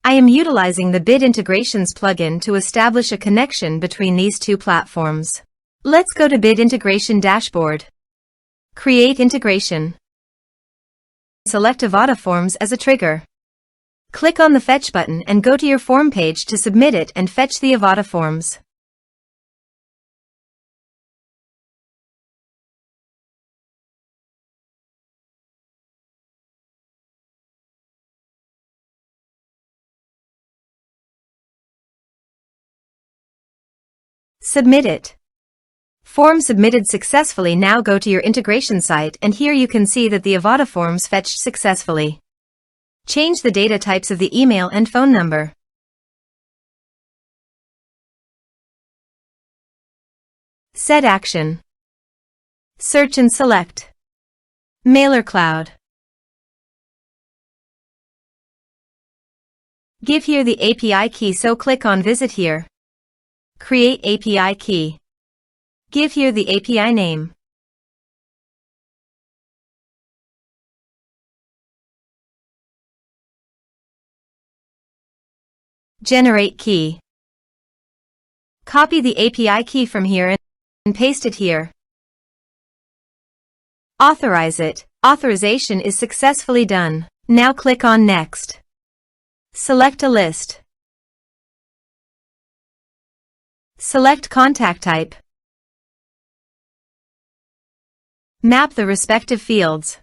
I am utilizing the Bid Integrations plugin to establish a connection between these two platforms. Let's go to Bid Integration Dashboard. Create integration. Select Avada Forms as a trigger. Click on the Fetch button and go to your form page to submit it and fetch the Avada Forms. Submit it. Form submitted successfully. Now go to your integration site and here you can see that the Avada Forms fetched successfully. Change the data types of the email and phone number. Set action. Search and select Mailercloud. Give here the API key, so click on Visit here. Create API key. Give here the API name. Generate key. Copy the API key from here and paste it here. Authorize it. Authorization is successfully done. Now click on Next. Select a list. Select contact type. Map the respective fields.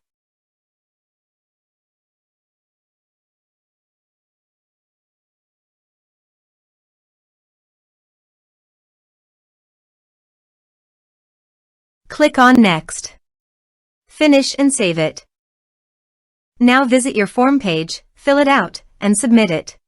Click on Next. Finish and save it. Now visit your form page, fill it out, and submit it.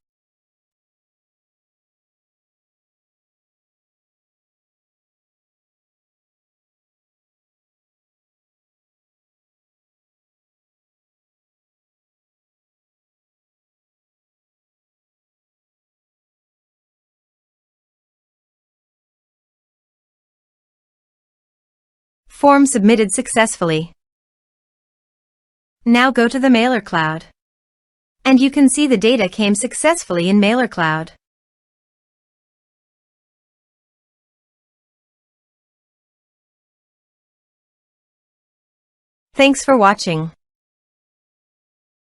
Form submitted successfully. Now go to the Mailercloud. And you can see the data came successfully in Mailercloud. Thanks for watching.